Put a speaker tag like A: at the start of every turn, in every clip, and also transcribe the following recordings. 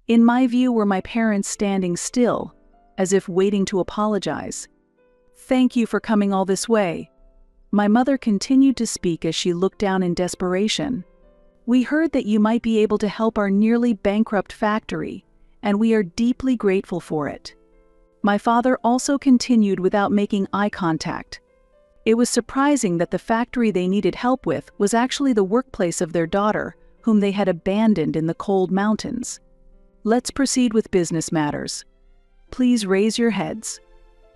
A: In my view were my parents standing still, as if waiting to apologize. "Thank you for coming all this way." My mother continued to speak as she looked down in desperation. "We heard that you might be able to help our nearly bankrupt factory, and we are deeply grateful for it." My father also continued without making eye contact. It was surprising that the factory they needed help with was actually the workplace of their daughter, whom they had abandoned in the cold mountains. "Let's proceed with business matters. Please raise your heads."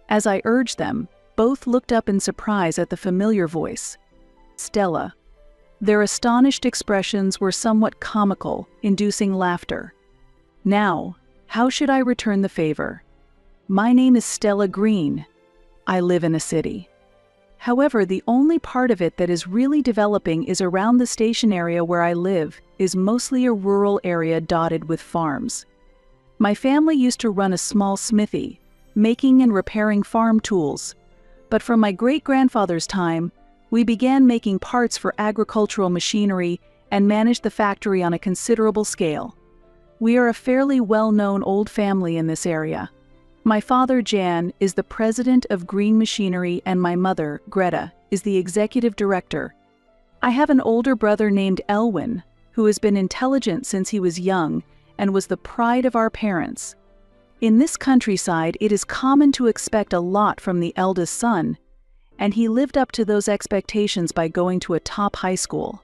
A: As I urged them, both looked up in surprise at the familiar voice. "Stella." Their astonished expressions were somewhat comical, inducing laughter. "Now, how should I return the favor? My name is Stella Green. I live in a city. However, the only part of it that is really developing is around the station area where I live is mostly a rural area dotted with farms. My family used to run a small smithy, making and repairing farm tools, but from my great-grandfather's time, we began making parts for agricultural machinery and managed the factory on a considerable scale. We are a fairly well-known old family in this area. My father, Jan, is the president of Green Machinery, and my mother, Greta, is the executive director. I have an older brother named Elwin, who has been intelligent since he was young and was the pride of our parents. In this countryside, it is common to expect a lot from the eldest son, and he lived up to those expectations by going to a top high school.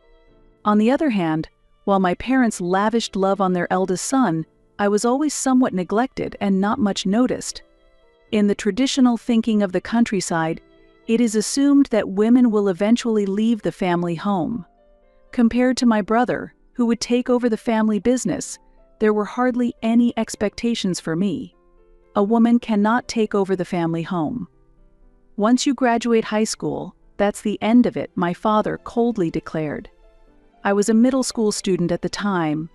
A: On the other hand, while my parents lavished love on their eldest son, I was always somewhat neglected and not much noticed. In the traditional thinking of the countryside, it is assumed that women will eventually leave the family home. Compared to my brother, who would take over the family business, there were hardly any expectations for me. A woman cannot take over the family home. "Once you graduate high school, that's the end of it," my father coldly declared. I was a middle school student at the time,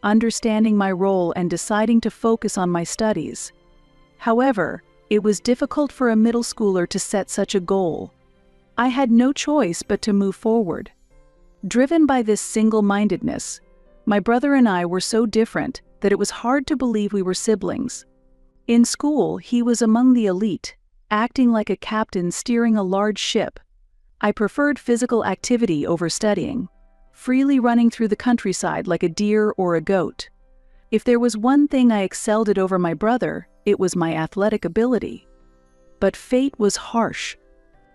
A: understanding my role and deciding to focus on my studies. However, it was difficult for a middle schooler to set such a goal. I had no choice but to move forward. Driven by this single-mindedness, my brother and I were so different that it was hard to believe we were siblings. In school, he was among the elite, acting like a captain steering a large ship. I preferred physical activity over studying, freely running through the countryside like a deer or a goat. If there was one thing I excelled at over my brother, it was my athletic ability. But fate was harsh.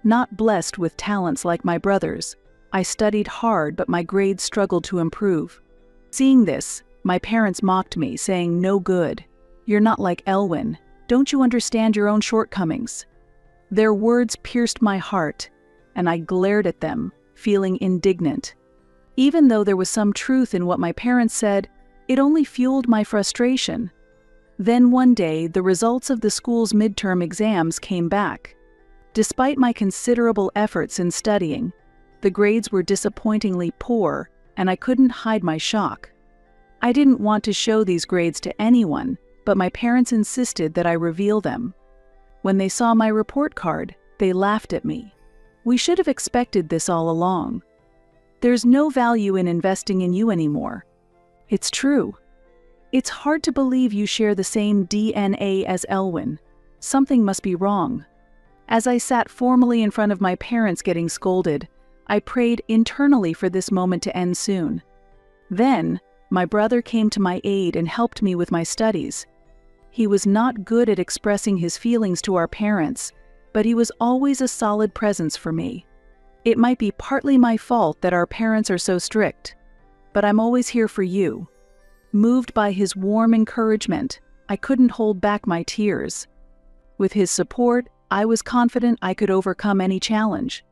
A: Not blessed with talents like my brothers, I studied hard, but my grades struggled to improve. Seeing this, my parents mocked me, saying, "No good. You're not like Elwin. Don't you understand your own shortcomings?" Their words pierced my heart, and I glared at them, feeling indignant. Even though there was some truth in what my parents said, it only fueled my frustration. Then one day, the results of the school's midterm exams came back. Despite my considerable efforts in studying, the grades were disappointingly poor, and I couldn't hide my shock. I didn't want to show these grades to anyone, but my parents insisted that I reveal them. When they saw my report card, they laughed at me. "We should have expected this all along. There's no value in investing in you anymore." It's true. It's hard to believe you share the same DNA as Elwin. Something must be wrong. As I sat formally in front of my parents getting scolded, I prayed internally for this moment to end soon. Then, my brother came to my aid and helped me with my studies. He was not good at expressing his feelings to our parents, but he was always a solid presence for me. It might be partly my fault that our parents are so strict, but I'm always here for you. Moved by his warm encouragement, I couldn't hold back my tears. With his support, I was confident I could overcome any challenge.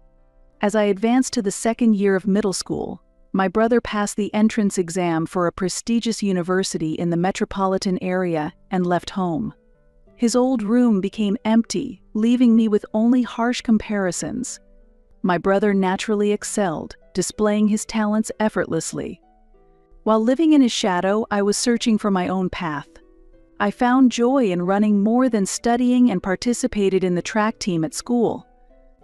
A: As I advanced to the second year of middle school, my brother passed the entrance exam for a prestigious university in the metropolitan area and left home. His old room became empty, leaving me with only harsh comparisons. My brother naturally excelled, displaying his talents effortlessly. While living in his shadow, I was searching for my own path. I found joy in running more than studying and participated in the track team at school.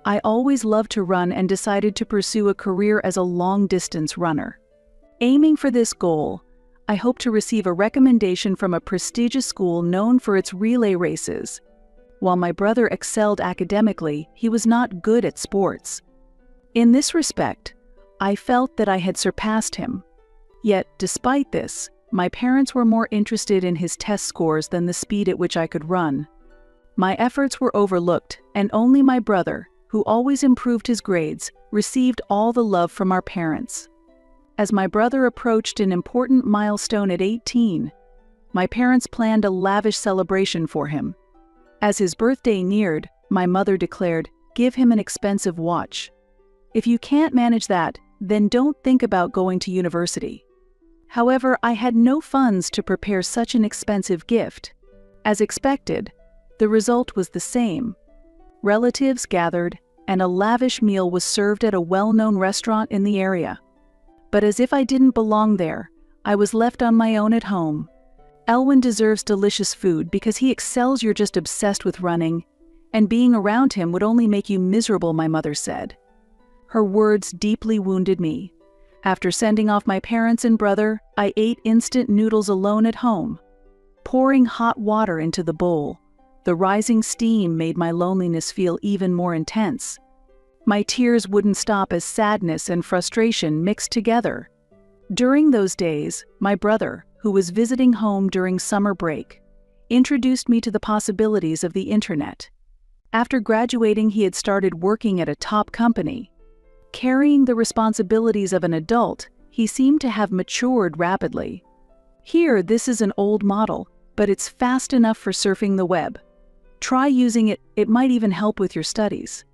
A: I always loved to run and decided to pursue a career as a long-distance runner. Aiming for this goal, I hoped to receive a recommendation from a prestigious school known for its relay races. While my brother excelled academically, he was not good at sports. In this respect, I felt that I had surpassed him. Yet, despite this, my parents were more interested in his test scores than the speed at which I could run. My efforts were overlooked, and only my brother, who always improved his grades, received all the love from our parents. As my brother approached an important milestone at 18, my parents planned a lavish celebration for him. As his birthday neared, my mother declared, "Give him an expensive watch. If you can't manage that, then don't think about going to university." However, I had no funds to prepare such an expensive gift. As expected, the result was the same. Relatives gathered, and a lavish meal was served at a well-known restaurant in the area. But as if I didn't belong there, I was left on my own at home. "Elwin deserves delicious food because he excels. You're just obsessed with running, and being around him would only make you miserable," my mother said. Her words deeply wounded me. After sending off my parents and brother, I ate instant noodles alone at home. Pouring hot water into the bowl, the rising steam made my loneliness feel even more intense. My tears wouldn't stop as sadness and frustration mixed together. During those days, my brother, who was visiting home during summer break, introduced me to the possibilities of the internet. After graduating, he had started working at a top company. Carrying the responsibilities of an adult, he seemed to have matured rapidly. "Here, this is an old model, but it's fast enough for surfing the web. Try using it, it might even help with your studies."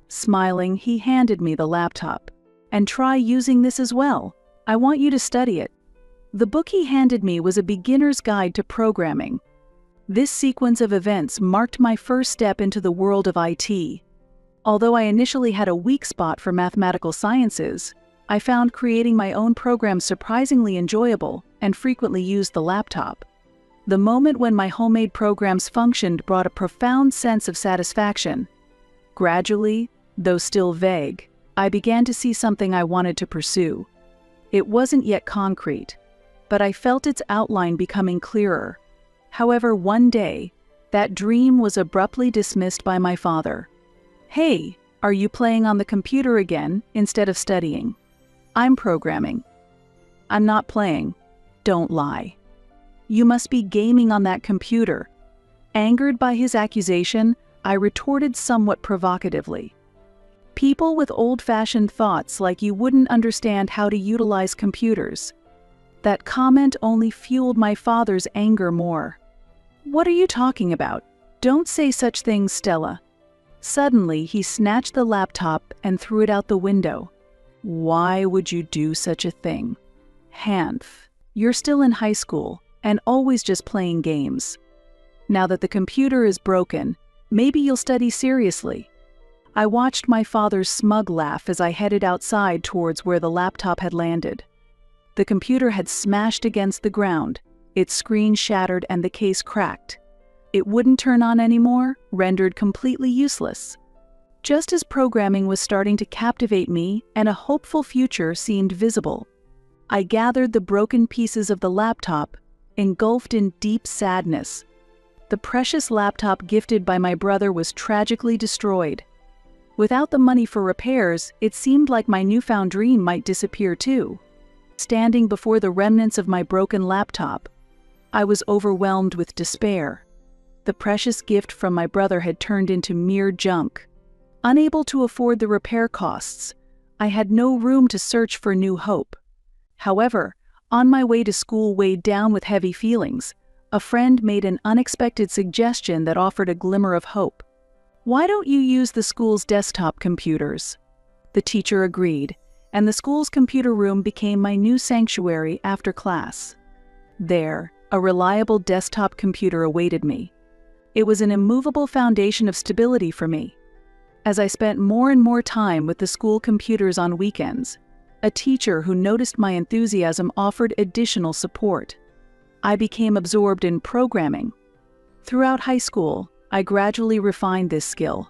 A: Smiling, he handed me the laptop. "And try using this as well. I want you to study it." The book he handed me was a beginner's guide to programming. This sequence of events marked my first step into the world of IT. Although I initially had a weak spot for mathematical sciences, I found creating my own programs surprisingly enjoyable and frequently used the laptop. The moment when my homemade programs functioned brought a profound sense of satisfaction. Gradually, though still vague, I began to see something I wanted to pursue. It wasn't yet concrete, but I felt its outline becoming clearer. However, one day, that dream was abruptly dismissed by my father. "Hey, are you playing on the computer again instead of studying?" "I'm programming." "I'm not playing." "Don't lie." "You must be gaming on that computer." Angered by his accusation, I retorted somewhat provocatively. "People with old-fashioned thoughts like you wouldn't understand how to utilize computers." That comment only fueled my father's anger more. "What are you talking about? Don't say such things, Stella." Suddenly, he snatched the laptop and threw it out the window. "Why would you do such a thing? Hanf, you're still in high school and always just playing games. Now that the computer is broken, maybe you'll study seriously." I watched my father's smug laugh as I headed outside towards where the laptop had landed. The computer had smashed against the ground, its screen shattered and the case cracked. It wouldn't turn on anymore, rendered completely useless. Just as programming was starting to captivate me and a hopeful future seemed visible, I gathered the broken pieces of the laptop, engulfed in deep sadness. The precious laptop gifted by my brother was tragically destroyed. Without the money for repairs, it seemed like my newfound dream might disappear too. Standing before the remnants of my broken laptop, I was overwhelmed with despair. The precious gift from my brother had turned into mere junk. Unable to afford the repair costs, I had no room to search for new hope. However, on my way to school weighed down with heavy feelings, a friend made an unexpected suggestion that offered a glimmer of hope. "Why don't you use the school's desktop computers?" The teacher agreed, and the school's computer room became my new sanctuary after class. There, a reliable desktop computer awaited me. It was an immovable foundation of stability for me. As I spent more and more time with the school computers on weekends, a teacher who noticed my enthusiasm offered additional support. I became absorbed in programming. Throughout high school, I gradually refined this skill.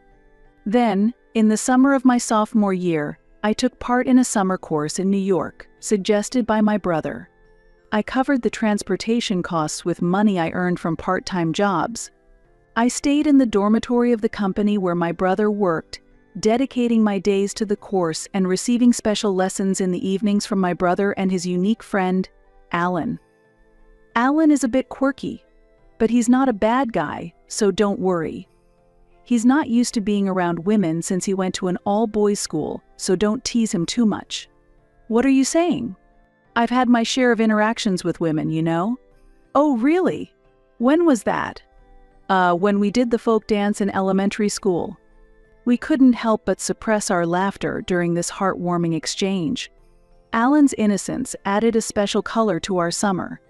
A: Then, in the summer of my sophomore year, I took part in a summer course in New York, suggested by my brother. I covered the transportation costs with money I earned from part-time jobs. I stayed in the dormitory of the company where my brother worked, dedicating my days to the course and receiving special lessons in the evenings from my brother and his unique friend, Alan. Alan is a bit quirky, but he's not a bad guy, so don't worry. He's not used to being around women since he went to an all-boys school, so don't tease him too much. What are you saying? I've had my share of interactions with women, you know? Oh, really? When was that? When we did the folk dance in elementary school. We couldn't help but suppress our laughter during this heartwarming exchange. Alan's innocence added a special color to our summer.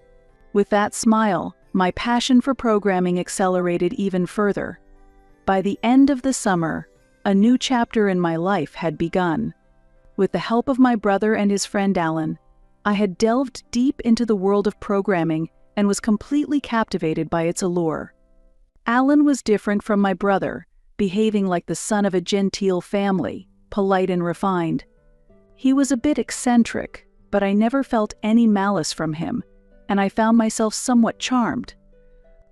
A: With that smile, my passion for programming accelerated even further. By the end of the summer, a new chapter in my life had begun. With the help of my brother and his friend Alan, I had delved deep into the world of programming and was completely captivated by its allure. Alan was different from my brother, behaving like the son of a genteel family, polite and refined. He was a bit eccentric, but I never felt any malice from him, and I found myself somewhat charmed.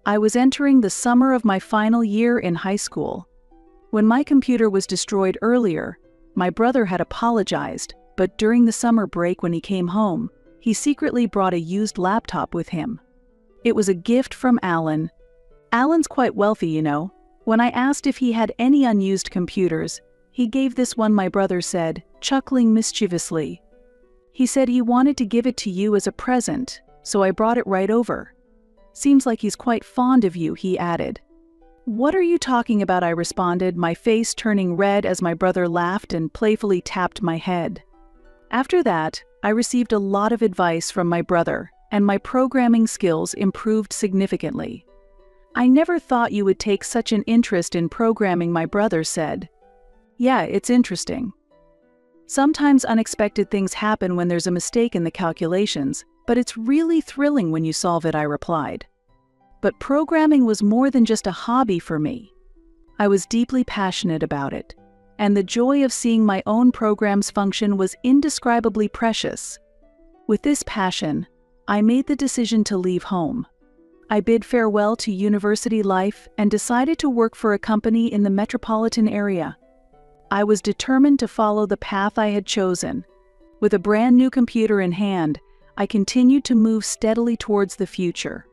A: I was entering the summer of my final year in high school. When my computer was destroyed earlier, my brother had apologized, but during the summer break when he came home, he secretly brought a used laptop with him. It was a gift from Alan. Alan's quite wealthy, you know. When I asked if he had any unused computers, he gave this one, my brother said, chuckling mischievously. He said he wanted to give it to you as a present, so I brought it right over. Seems like he's quite fond of you, he added. What are you talking about? I responded, my face turning red as my brother laughed and playfully tapped my head. After that, I received a lot of advice from my brother, and my programming skills improved significantly. I never thought you would take such an interest in programming, my brother said. Yeah, it's interesting. Sometimes unexpected things happen when there's a mistake in the calculations, but it's really thrilling when you solve it, I replied. But programming was more than just a hobby for me. I was deeply passionate about it, and the joy of seeing my own programs function was indescribably precious. With this passion, I made the decision to leave home. I bid farewell to university life and decided to work for a company in the metropolitan area. I was determined to follow the path I had chosen. With a brand new computer in hand, I continued to move steadily towards the future.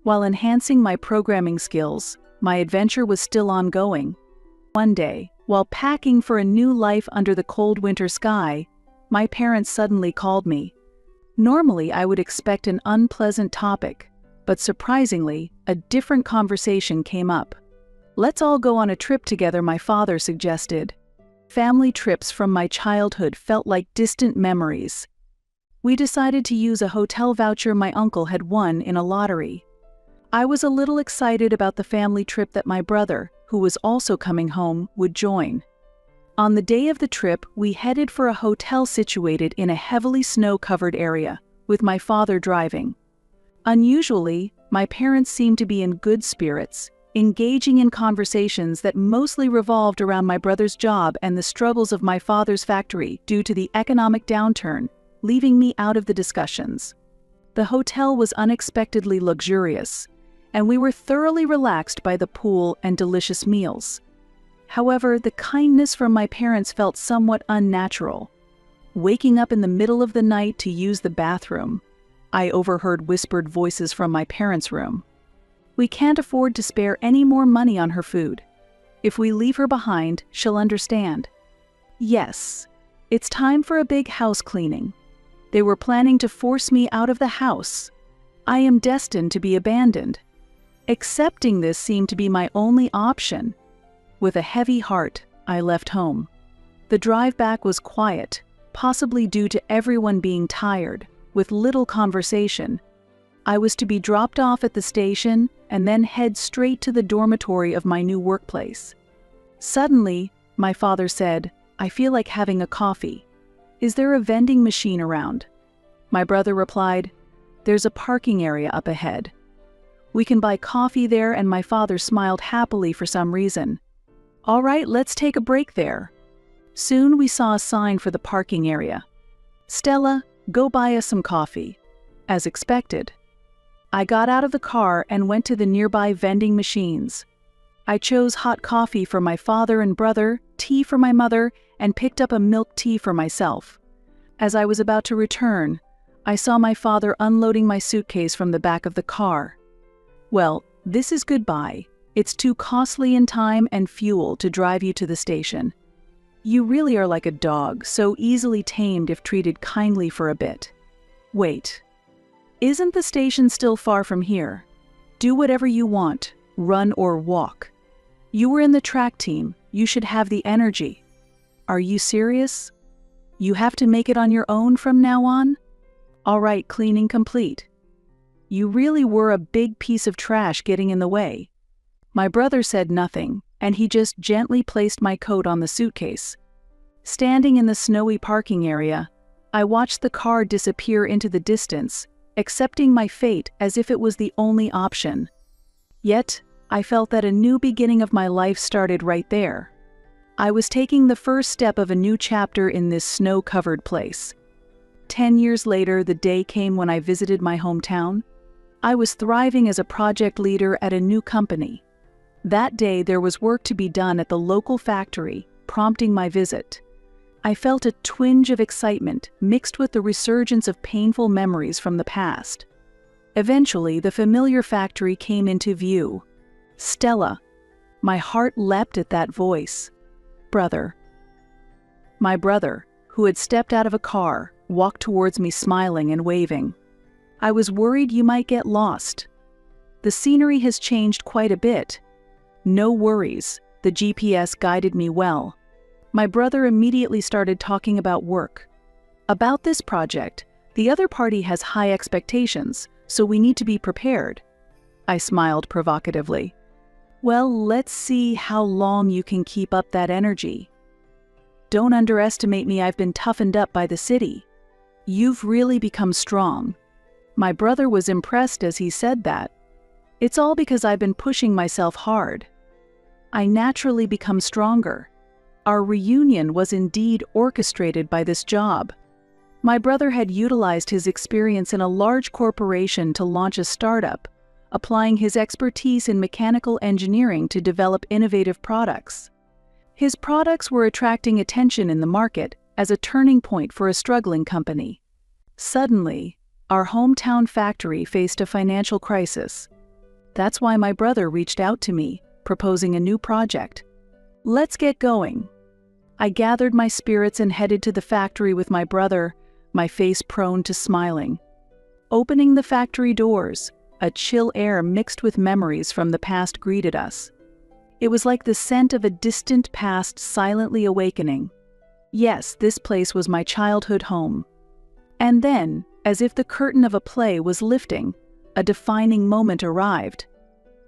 A: While enhancing my programming skills, my adventure was still ongoing. One day, while packing for a new life under the cold winter sky, my parents suddenly called me. Normally, I would expect an unpleasant topic, but surprisingly, a different conversation came up. Let's all go on a trip together, my father suggested. Family trips from my childhood felt like distant memories. We decided to use a hotel voucher my uncle had won in a lottery. I was a little excited about the family trip that my brother, who was also coming home, would join. On the day of the trip, we headed for a hotel situated in a heavily snow-covered area, with my father driving. Unusually, my parents seemed to be in good spirits, engaging in conversations that mostly revolved around my brother's job and the struggles of my father's factory due to the economic downturn, leaving me out of the discussions. The hotel was unexpectedly luxurious, and we were thoroughly relaxed by the pool and delicious meals. However, the kindness from my parents felt somewhat unnatural. Waking up in the middle of the night to use the bathroom, I overheard whispered voices from my parents' room. We can't afford to spare any more money on her food. If we leave her behind, she'll understand. Yes, it's time for a big house cleaning. They were planning to force me out of the house. I am destined to be abandoned. Accepting this seemed to be my only option. With a heavy heart, I left home. The drive back was quiet, possibly due to everyone being tired, with little conversation. I was to be dropped off at the station and then head straight to the dormitory of my new workplace. Suddenly, my father said, "I feel like having a coffee. Is there a vending machine around?" My brother replied, "There's a parking area up ahead. We can buy coffee there," and my father smiled happily for some reason. "All right, let's take a break there." Soon we saw a sign for the parking area. "Stella, go buy us some coffee." as expected. I got out of the car and went to the nearby vending machines. I chose hot coffee for my father and brother, tea for my mother, and picked up a milk tea for myself. As I was about to return, I saw my father unloading my suitcase from the back of the car. "Well, this is goodbye. It's too costly in time and fuel to drive you to the station. You really are like a dog, so easily tamed if treated kindly for a bit. Wait. Isn't the station still far from here? Do whatever you want, run or walk. You were in the track team, you should have the energy. Are you serious? You have to make it on your own from now on? All right, cleaning complete. You really were a big piece of trash getting in the way." My brother said nothing, and he just gently placed my coat on the suitcase. Standing in the snowy parking area, I watched the car disappear into the distance, accepting my fate as if it was the only option. Yet, I felt that a new beginning of my life started right there. I was taking the first step of a new chapter in this snow-covered place. 10 years later, the day came when I visited my hometown. I was thriving as a project leader at a new company. That day, there was work to be done at the local factory, prompting my visit. I felt a twinge of excitement mixed with the resurgence of painful memories from the past. Eventually, the familiar factory came into view. Stella. My heart leapt at that voice. Brother. My brother, who had stepped out of a car, walked towards me smiling and waving. "I was worried you might get lost. The scenery has changed quite a bit." "No worries, the GPS guided me well." My brother immediately started talking about work. "About this project, the other party has high expectations, so we need to be prepared." I smiled provocatively. "Well, let's see how long you can keep up that energy. Don't underestimate me, I've been toughened up by the city. You've really become strong." My brother was impressed as he said that. "It's all because I've been pushing myself hard. I naturally become stronger." Our reunion was indeed orchestrated by this job. My brother had utilized his experience in a large corporation to launch a startup, applying his expertise in mechanical engineering to develop innovative products. His products were attracting attention in the market as a turning point for a struggling company. Suddenly, our hometown factory faced a financial crisis. That's why my brother reached out to me, proposing a new project. "Let's get going." I gathered my spirits and headed to the factory with my brother, my face prone to smiling. Opening the factory doors, a chill air mixed with memories from the past greeted us. It was like the scent of a distant past silently awakening. Yes, this place was my childhood home. And then, as if the curtain of a play was lifting, a defining moment arrived.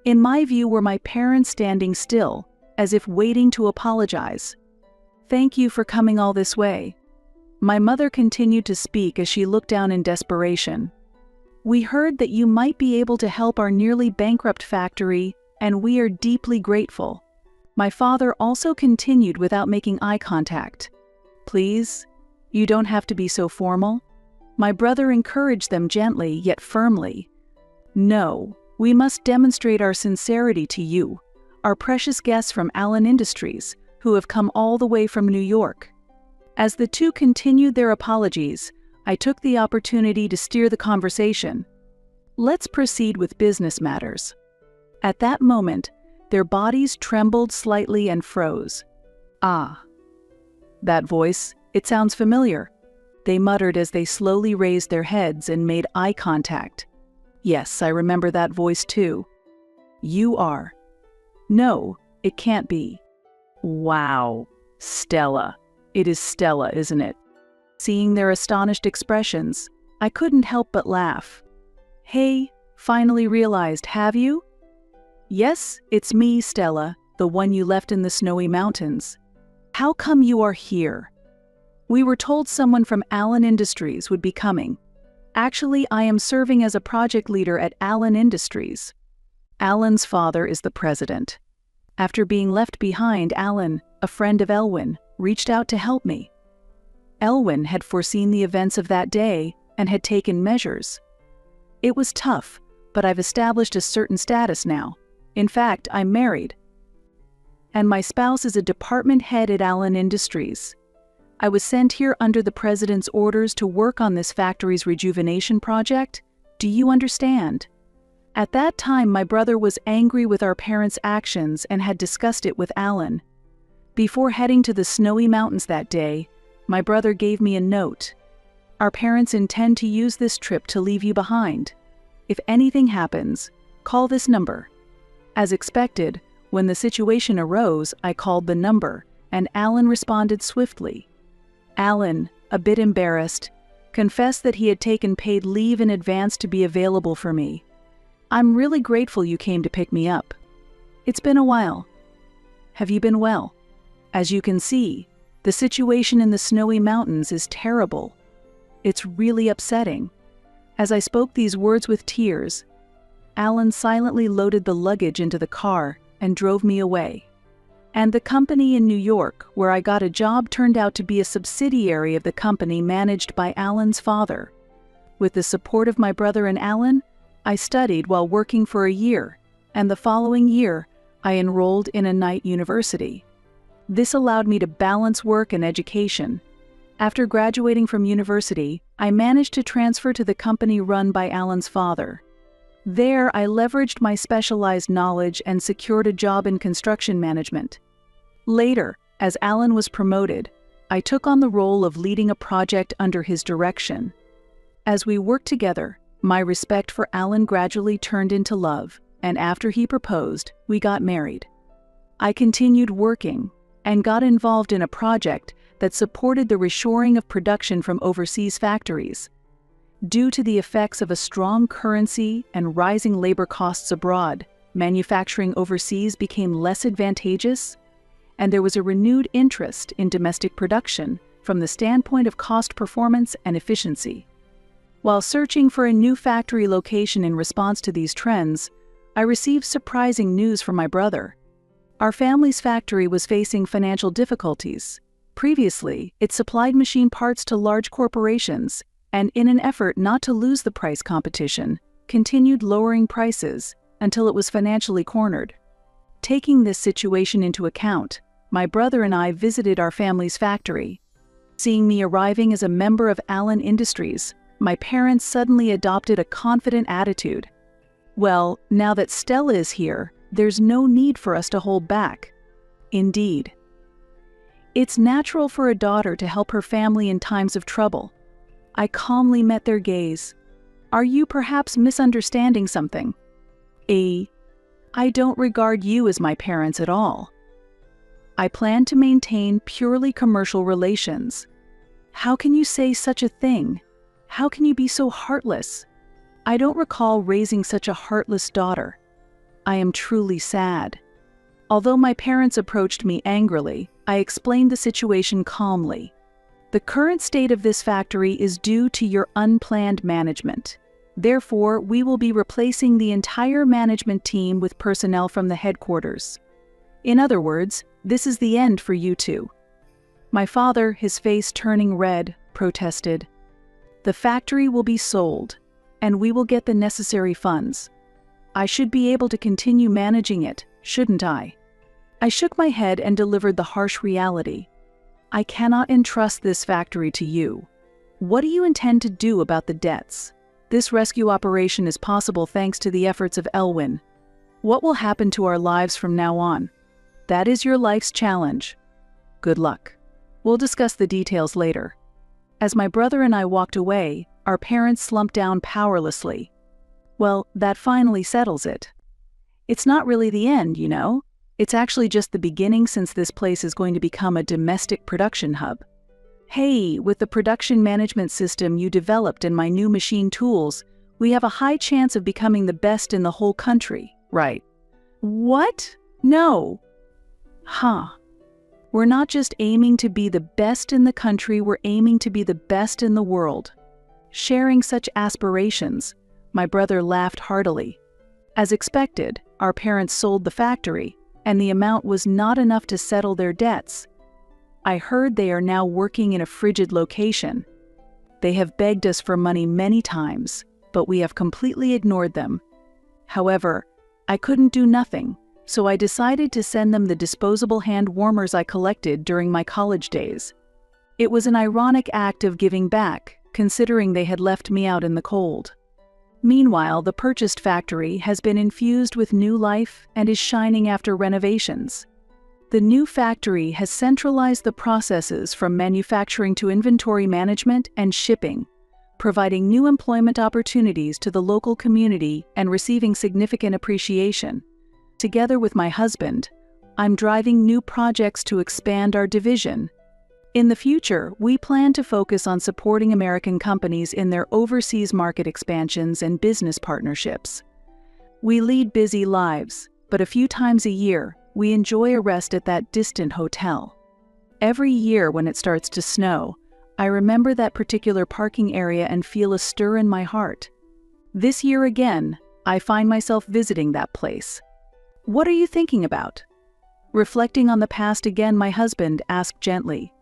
A: In my view were my parents standing still, as if waiting to apologize. "Thank you for coming all this way." My mother continued to speak as she looked down in desperation. "We heard that you might be able to help our nearly bankrupt factory, and we are deeply grateful." My father also continued without making eye contact. "Please, you don't have to be so formal." My brother encouraged them gently yet firmly. "No, we must demonstrate our sincerity to you, our precious guests from Allen Industries, who have come all the way from New York." As the two continued their apologies, I took the opportunity to steer the conversation. "Let's proceed with business matters." At that moment, their bodies trembled slightly and froze. "Ah. That voice, it sounds familiar," they muttered as they slowly raised their heads and made eye contact. "Yes, I remember that voice too." "You are." "No, it can't be." "Wow, Stella. It is Stella, isn't it?" Seeing their astonished expressions, I couldn't help but laugh. "Hey, finally realized, have you?" "Yes, it's me, Stella, the one you left in the snowy mountains. How come you are here?" "We were told someone from Allen Industries would be coming. Actually, I am serving as a project leader at Allen Industries." Allen's father is the president. After being left behind, Allen, a friend of Elwin, reached out to help me. Elwin had foreseen the events of that day and had taken measures. It was tough, but I've established a certain status now. In fact, I'm married. And my spouse is a department head at Allen Industries. I was sent here under the president's orders to work on this factory's rejuvenation project. Do you understand? At that time, my brother was angry with our parents' actions and had discussed it with Allen. Before heading to the snowy mountains that day, my brother gave me a note. Our parents intend to use this trip to leave you behind. If anything happens, call this number. As expected, when the situation arose, I called the number, and Allen responded swiftly. Allen, a bit embarrassed, confessed that he had taken paid leave in advance to be available for me. I'm really grateful you came to pick me up. It's been a while. Have you been well? As you can see, the situation in the snowy mountains is terrible. It's really upsetting. As I spoke these words with tears, Allen silently loaded the luggage into the car and drove me away. And the company in New York, where I got a job, turned out to be a subsidiary of the company managed by Allen's father. With the support of my brother and Allen, I studied while working for a year, and the following year, I enrolled in a night university. This allowed me to balance work and education. After graduating from university, I managed to transfer to the company run by Allen's father. There, I leveraged my specialized knowledge and secured a job in construction management. Later, as Allen was promoted, I took on the role of leading a project under his direction. As we worked together, my respect for Allen gradually turned into love, and after he proposed, we got married. I continued working and got involved in a project that supported the reshoring of production from overseas factories. Due to the effects of a strong currency and rising labor costs abroad, manufacturing overseas became less advantageous, and there was a renewed interest in domestic production from the standpoint of cost performance and efficiency. While searching for a new factory location in response to these trends, I received surprising news from my brother. Our family's factory was facing financial difficulties. Previously, it supplied machine parts to large corporations, and in an effort not to lose the price competition, continued lowering prices until it was financially cornered. Taking this situation into account, my brother and I visited our family's factory. Seeing me arriving as a member of Allen Industries, my parents suddenly adopted a confident attitude. Well, now that Stella is here, there's no need for us to hold back. Indeed. It's natural for a daughter to help her family in times of trouble. I calmly met their gaze. Are you perhaps misunderstanding something? I don't regard you as my parents at all. I plan to maintain purely commercial relations. How can you say such a thing? How can you be so heartless? I don't recall raising such a heartless daughter. I am truly sad. Although my parents approached me angrily, I explained the situation calmly. The current state of this factory is due to your unplanned management. Therefore, we will be replacing the entire management team with personnel from the headquarters. In other words, this is the end for you two. My father, his face turning red, protested. The factory will be sold, and we will get the necessary funds. I should be able to continue managing it, shouldn't I? I shook my head and delivered the harsh reality. I cannot entrust this factory to you. What do you intend to do about the debts? This rescue operation is possible thanks to the efforts of Elwyn. What will happen to our lives from now on? That is your life's challenge. Good luck. We'll discuss the details later. As my brother and I walked away, our parents slumped down powerlessly. Well, that finally settles it. It's not really the end, you know. It's actually just the beginning, since this place is going to become a domestic production hub. Hey, with the production management system you developed and my new machine tools, we have a high chance of becoming the best in the whole country, right? What? No. Huh. We're not just aiming to be the best in the country, we're aiming to be the best in the world. Sharing such aspirations, my brother laughed heartily. As expected, our parents sold the factory, and the amount was not enough to settle their debts. I heard they are now working in a frigid location. They have begged us for money many times, but we have completely ignored them. However, I couldn't do nothing, so I decided to send them the disposable hand warmers I collected during my college days. It was an ironic act of giving back, considering they had left me out in the cold. Meanwhile, the purchased factory has been infused with new life and is shining after renovations. The new factory has centralized the processes from manufacturing to inventory management and shipping, providing new employment opportunities to the local community and receiving significant appreciation. Together with my husband, I'm driving new projects to expand our division. In the future, we plan to focus on supporting American companies in their overseas market expansions and business partnerships. We lead busy lives, but a few times a year, we enjoy a rest at that distant hotel. Every year when it starts to snow, I remember that particular parking area and feel a stir in my heart. This year again, I find myself visiting that place. What are you thinking about? Reflecting on the past again, my husband asked gently.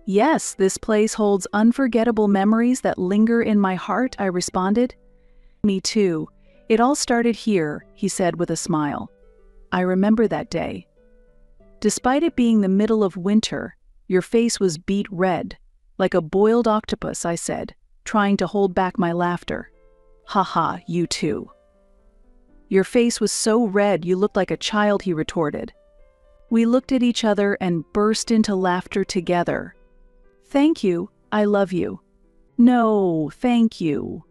A: Yes, this place holds unforgettable memories that linger in my heart, I responded. Me too. It all started here, he said with a smile. I remember that day. Despite it being the middle of winter, your face was beet red, like a boiled octopus, I said, trying to hold back my laughter. Haha, you too. Your face was so red you looked like a child, he retorted. We looked at each other and burst into laughter together. Thank you, I love you. No, thank you.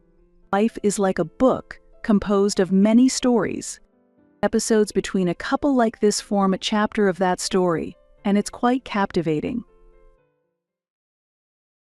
A: Life is like a book composed of many stories. Episodes between a couple like this form a chapter of that story, and it's quite captivating.